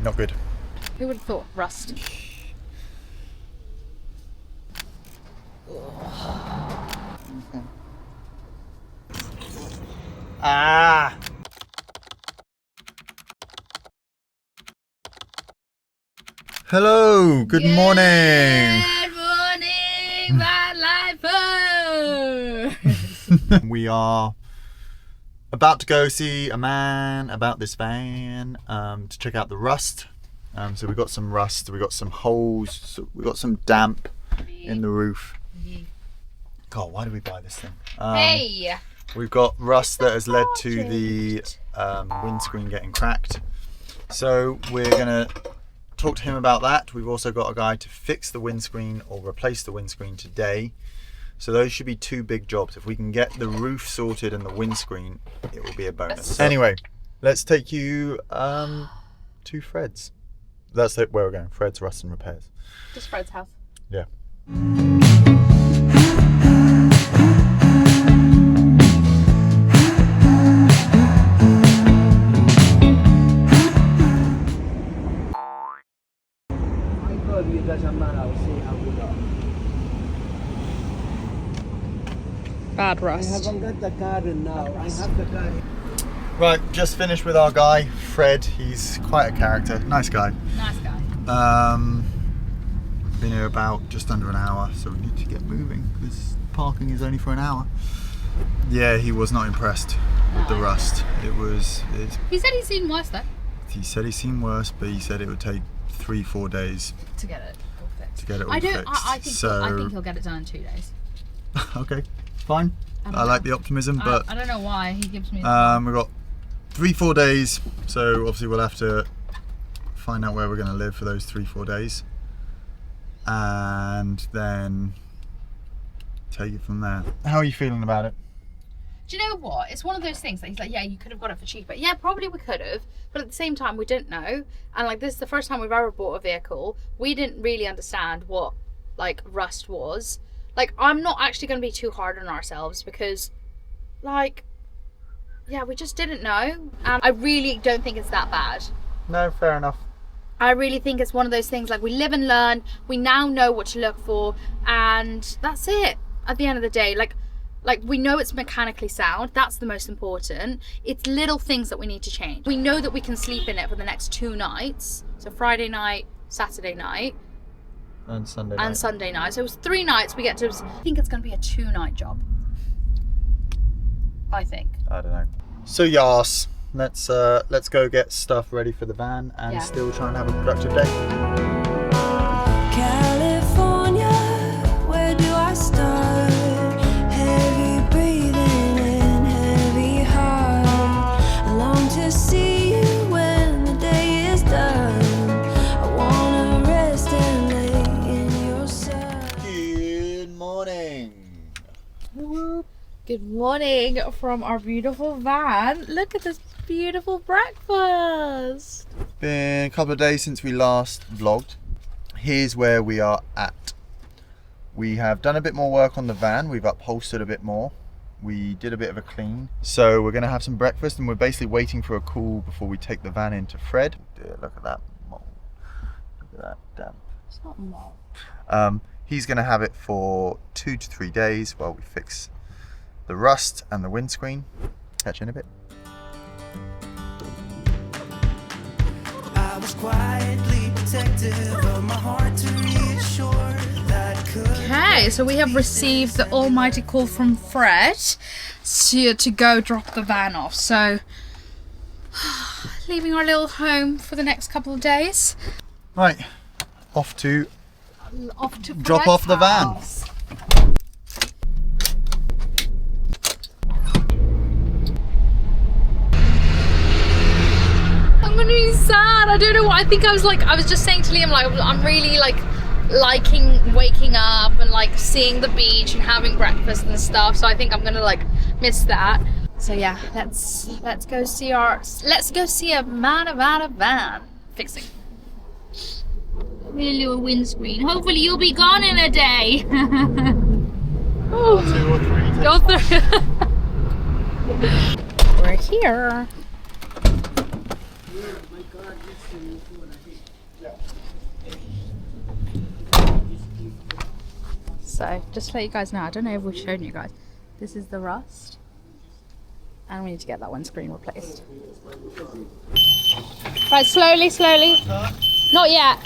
Not good. Who would have thought? Rust. Ah! Hello, good morning. Good morning, my lifers. We are about to go see a man about this van to check out the rust. So we got some rust, we got some holes, so we got some damp in the roof. God, why did we buy this thing? Hey! We've got rust that has led to the windscreen getting cracked. So we're gonna talk to him about that. We've also got a guy to fix the windscreen or replace the windscreen today. So those should be two big jobs. If we can get the roof sorted and the windscreen, it will be a bonus. Anyway, let's take you to Fred's. That's where we're going. Fred's Rust and Repairs. Just Fred's house. Yeah. Bad rust. I haven't got the car now. I have the car. Right, just finished with our guy, Fred. He's quite a character. Nice guy. Nice guy. Been here about just under an hour, so we need to get moving because parking is only for an hour. Yeah, he was not impressed with the rust. He said he's seen worse though. He said he's seen worse, but he said it would take 3-4 days To get it all fixed. to get it all fixed. I think he'll get it done in 2 days. Okay, fine. I like the optimism, but I don't know why he gives me. we've got 3-4 days, so obviously we'll have to find out where we're going to live for those 3-4 days, and then take it from there. How are you feeling about it? Do you know what? It's one of those things that he's like, yeah, you could have got it for cheaper. Yeah, probably we could have, but at the same time, we didn't know. And like, this is the first time we've ever bought a vehicle. We didn't really understand what like rust was. Like, I'm not actually going to be too hard on ourselves because, like, yeah, we just didn't know. And I really don't think it's that bad. No, fair enough. I really think it's one of those things like we live and learn. We now know what to look for, and that's it. At the end of the day, like we know it's mechanically sound. That's the most important. It's little things that we need to change. We know that we can sleep in it for the next 2 nights. So Friday night, Saturday night, And Sunday night. and Sunday night. So it was 3 nights. We get to. I think it's going to be a 2-night job. I think. I don't know. So Yas, let's go get stuff ready for the van and still try and have a productive day. California, where do I start? Heavy breathing and heavy heart. I long to see you when the day is done. I wanna rest and lay in your sun. Good morning. Good morning from our beautiful van. Look at this beautiful breakfast. Been a couple of days since we last vlogged. Here's where we are at. We have done a bit more work on the van. We've upholstered a bit more. We did a bit of a clean. So we're gonna have some breakfast and we're basically waiting for a call before we take the van into Fred. Look at that mold. Look at that damp. It's not mold. He's gonna have it for 2 to 3 days while we fix the rust and the windscreen. Catch you in a bit. I was quietly protective of my heart to reassure that could. Okay, so we have received the almighty call from Fred to go drop the van off. So, leaving our little home for the next couple of days. Right, off to drop Fred's off the van. house. I'm gonna be sad. I don't know what. I was just saying to Liam, like, I'm really like liking waking up and like seeing the beach and having breakfast and stuff. So I think I'm gonna like miss that. So yeah, let's go see a man about a van fixing. With a little windscreen. Hopefully you'll be gone in a day. 2 or 3. We're here. So, just to let you guys know, I don't know if we've shown you guys, this is the rust. And we need to get that windscreen replaced. Right, slowly, slowly. Not yet.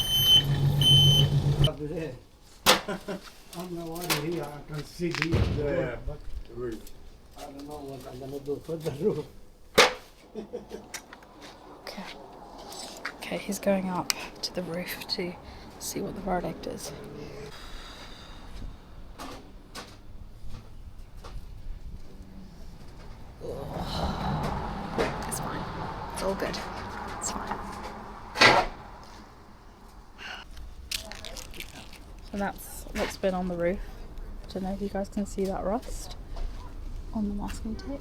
I'm the one here, I can see the roof, but The roof. I don't know what I'm gonna do for the roof. Okay. Okay, he's going up to the roof to see what the verdict is. It's fine. It's all good. It's fine. So that's what's been on the roof. Don't know if you guys can see that rust on the masking tape.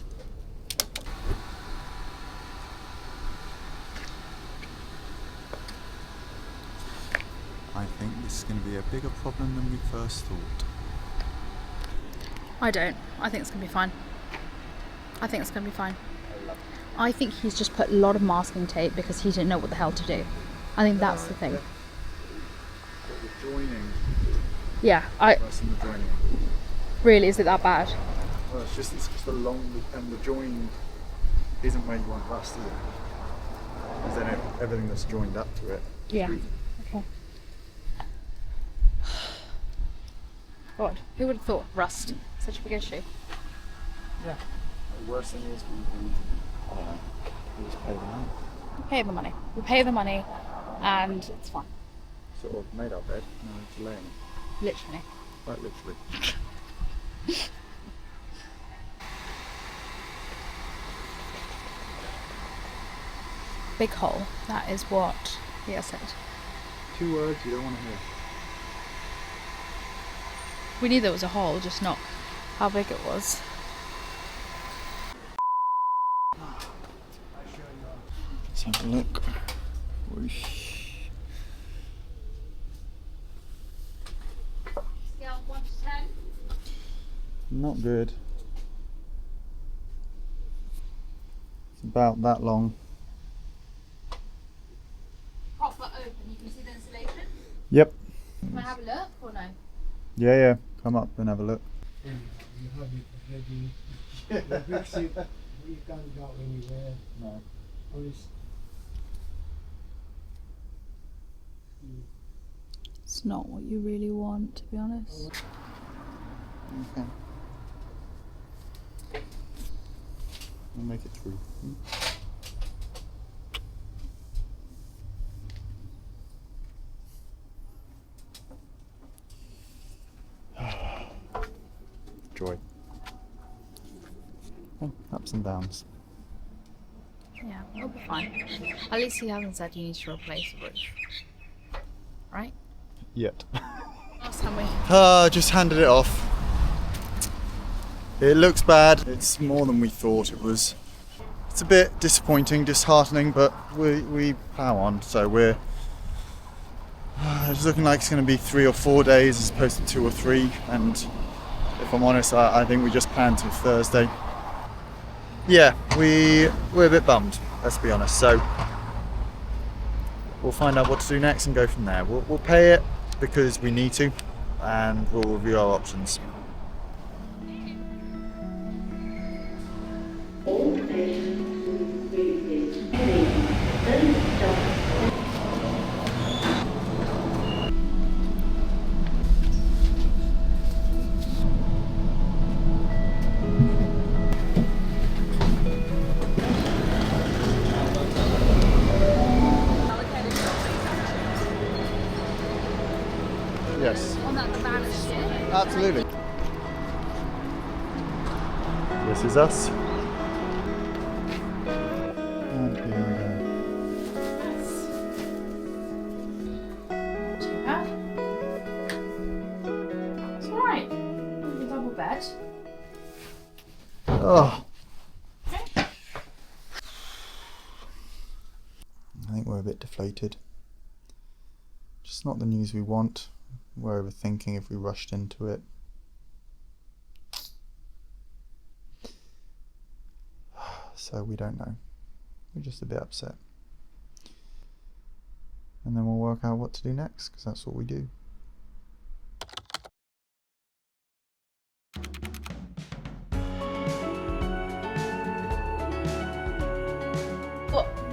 I think this is going to be a bigger problem than we first thought. I don't. I think it's going to be fine. I think it's going to be fine. I think he's just put a lot of masking tape because he didn't know what the hell to do. I think that's the thing. The joining. Yeah, Rust in the joining. really, is it that bad? Well, it's just a long, and the join isn't where you want rust, is it? Because then everything that's joined up to it. Yeah. Okay. God, who would have thought rust? Such a big issue. Yeah. The worst thing is we just pay the money. We pay the money. We pay the money, and it's fine. Sort of made our bed, now it's laying it. Literally. Quite literally. Big hole. That is what Leah said. 2 words you don't want to hear. We knew there was a hole, just not how big it was. Let's have a look. Whoosh. Scale 1 to 10. Not good. It's about that long. Proper open. You can see the insulation. Yep. Can I have a look or no? Yeah. Come up and have a look. You have it ready. You fix it. You can't go anywhere. No. Only It's not what you really want, to be honest. Okay. We'll make it through. Joy. Oh, ups and downs. Yeah, it'll be fine. At least he hasn't said you need to replace the roof. Right? Yet. Last time we... Just handed it off. It looks bad. It's more than we thought it was. It's a bit disappointing, disheartening, but we plough on. So we're it's looking like it's going to be 3 or 4 days as opposed to 2 or 3. And if I'm honest, I think we just planned till Thursday. Yeah, we're a bit bummed. Let's be honest. So we'll find out what to do next and go from there. We'll pay it because we need to, and we'll review our options. Yes, On that cabana shit. absolutely. This is us. And here we go. Not too bad. It's alright. The double bed. Oh. I think we're a bit deflated. Just not the news we want. We're overthinking if we rushed into it. So we don't know. We're just a bit upset. and then we'll work out what to do next, because that's what we do.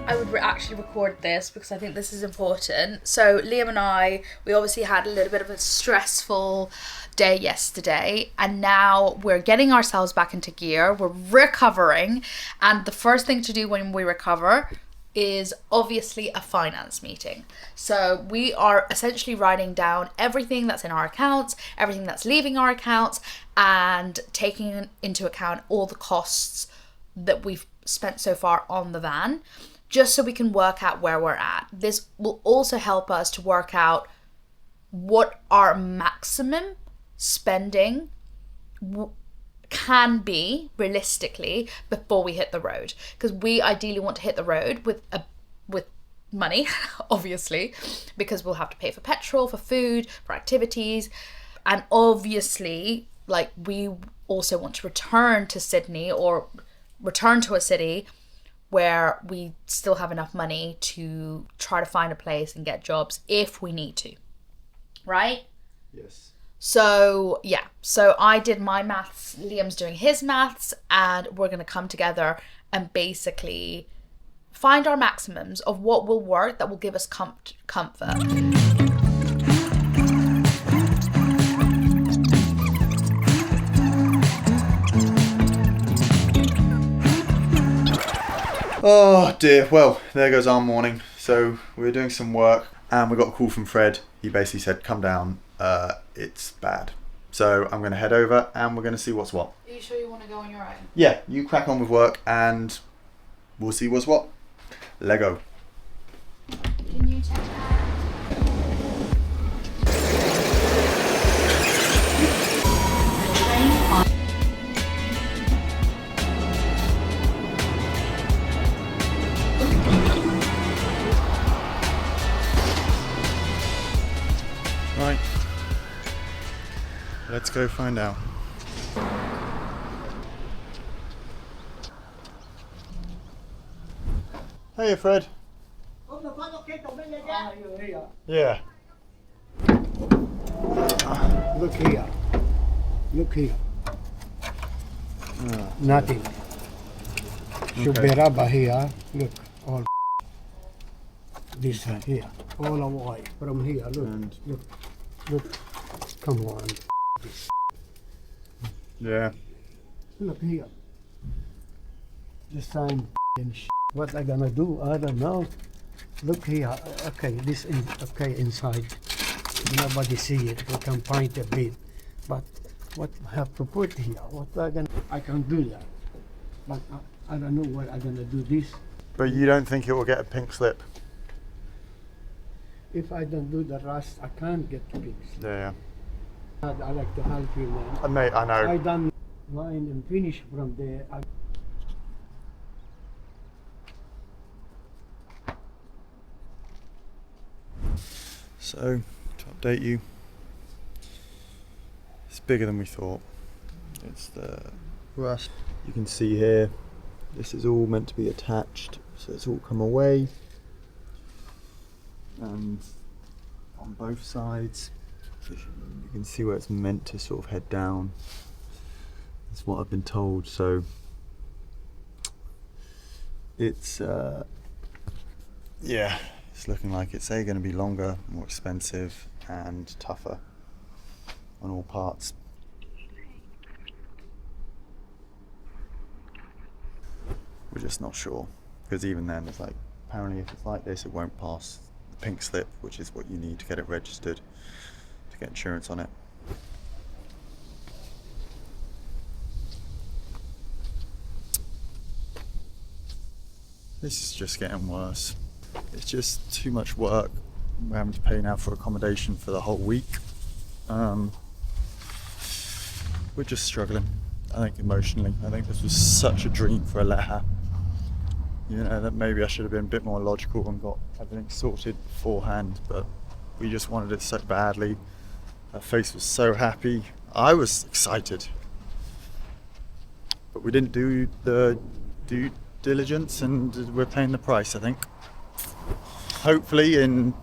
I would actually record this because I think this is important. So Liam and I, we obviously had a little bit of a stressful day yesterday, and now we're getting ourselves back into gear. We're recovering, and the first thing to do when we recover is obviously a finance meeting. So we are essentially writing down everything that's in our accounts, everything that's leaving our accounts, and taking into account all the costs that we've spent so far on the van, just so we can work out where we're at. This will also help us to work out what our maximum spending can be realistically before we hit the road, because we ideally want to hit the road with money, obviously, because we'll have to pay for petrol, for food, for activities, and obviously, like, we also want to return to Sydney or return to a city where we still have enough money to try to find a place and get jobs if we need to, right? Yes. So yeah, so I did my maths, Liam's doing his maths, and we're going to come together and basically find our maximums of what will work that will give us comfort. Oh dear, well, there goes our morning. So we were doing some work and we got a call from Fred. He basically said, come down, it's bad. So I'm going to head over and we're going to see what's what. Are you sure you want to go on your own? Yeah, you crack on with work and we'll see what's what. Lego. Can you check that? Right, let's go find out. Hey, Fred. Yeah. Look here. Look here. Nothing. Should be rubber here. Look, all this here. All away from here. Look, And- look. Come on. Yeah. Look here. The same What I gonna do? I don't know. Look here. Okay, this is okay inside. Nobody see it. We can find a bit. But what I have to put here? What I can do that. But I don't know what I'm gonna do this. But you don't think it will get a pink slip? If I don't do the rest, I can't get fixed. Yeah. I like to help you, man. Mate, I know. I done line and finish from there. So, to update you, it's bigger than we thought. It's the rust. You can see here, this is all meant to be attached, so it's all come away. And on both sides, you can see where it's meant to sort of head down. That's what I've been told, so it's yeah, it's looking like it's going to be longer, more expensive and tougher on all parts. We're just not sure, because even then it's like, apparently if it's like this it won't pass the pink slip, which is what you need to get it registered, to get insurance on it. This is just getting worse. It's just too much work. We're having to pay now for accommodation for the whole week. We're just struggling, I think, emotionally. I think this was such a dream for Aleja. You know, that maybe I should have been a bit more logical and got everything sorted beforehand, but we just wanted it so badly. Her face was so happy. I was excited. But we didn't do the due diligence and we're paying the price, I think. Hopefully in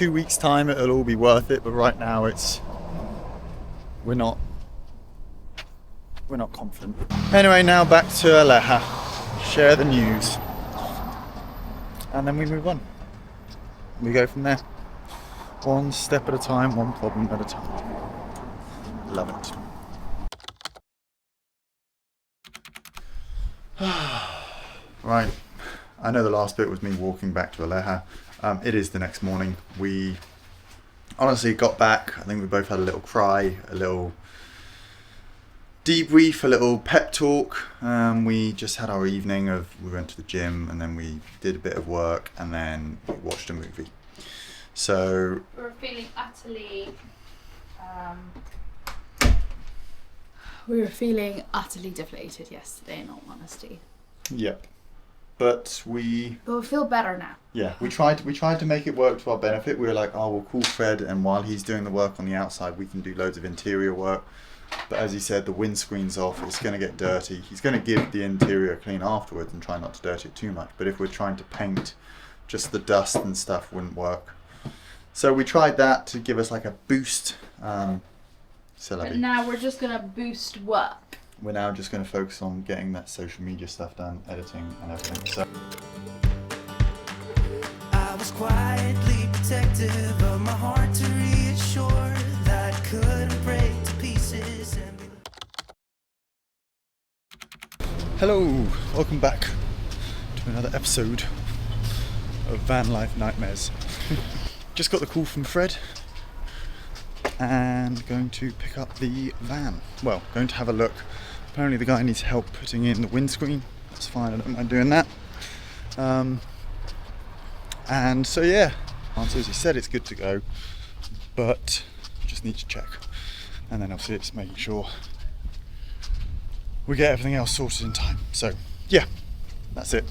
2 weeks time it'll all be worth it, but right now we're not confident. Anyway, now back to Aleja, share the news, and then we move on. We go from there, one step at a time, one problem at a time. Love it. Right, I know the last bit was me walking back to Aleja. It is the next morning. We honestly got back, I think we both had a little cry, a little debrief, a little pep talk. We just had our evening we went to the gym and then we did a bit of work and then we watched a movie. So we were feeling utterly deflated yesterday, in all honesty. yeah, but we feel better now. Yeah, we tried to make it work to our benefit. We were like, oh, we'll call Fred, and while he's doing the work on the outside, we can do loads of interior work. But as he said, the windscreen's off, it's going to get dirty. He's going to give the interior a clean afterwards and try not to dirty it too much. But if we're trying to paint, just the dust and stuff wouldn't work. So we tried that to give us like a boost. But now we're just going to boost work. We're now just going to focus on getting that social media stuff done, editing and everything. So I was quietly protective of my heart to reassure that I couldn't break to pieces and be... hello, welcome back to another episode of Van Life Nightmares. Just got the call from Fred and going to pick up the van. Well, going to have a look. Apparently the guy needs help putting in the windscreen. That's fine, I don't mind doing that. And so yeah, answer as he said, it's good to go, but just need to check. And then obviously it's making sure we get everything else sorted in time. So yeah, that's it.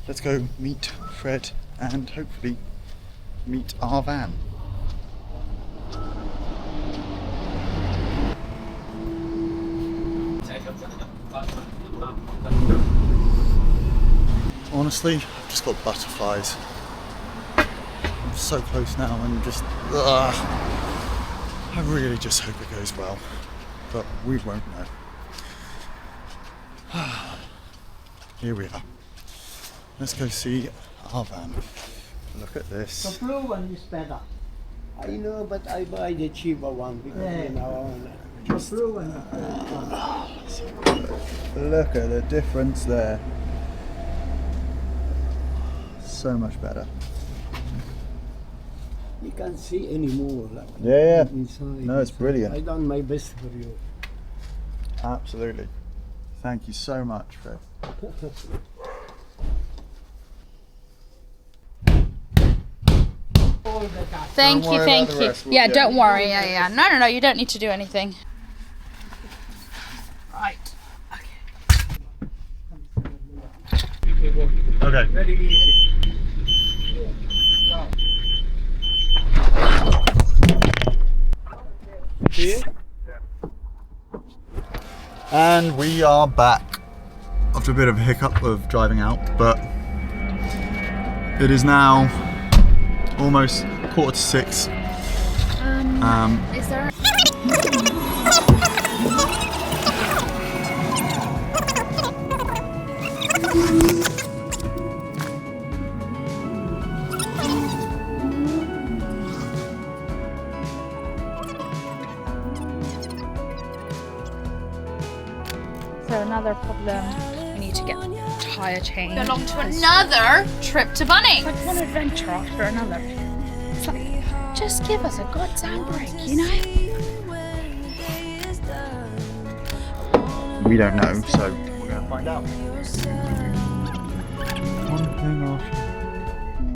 Let's go meet Fred and hopefully meet our van. Honestly, I've just got butterflies. I'm so close now and just, I really just hope it goes well, but we won't know. Here we are. Let's go see our van. Look at The this. blue one is better. I know, but I buy the cheaper one because you know. The blue one is better. Look at the difference there. So much better. You can't see anymore. Like Yeah. inside. No, it's brilliant. I done my best for you. Absolutely. Thank you so much, Fred. Thank Don't you, worry thank about the you. rest, we'll Yeah, get don't it. worry. Yeah. No, you don't need to do anything. Right. Okay. Very easy. See? And we are back after a bit of a hiccup of driving out, but it is now almost 5:45. Is there? So another problem. We need to get tire change. Belong to another trip to Bunny. It's like one adventure after another. It's like, just give us a goddamn break, you know? We don't know, so we're going to find out. One thing after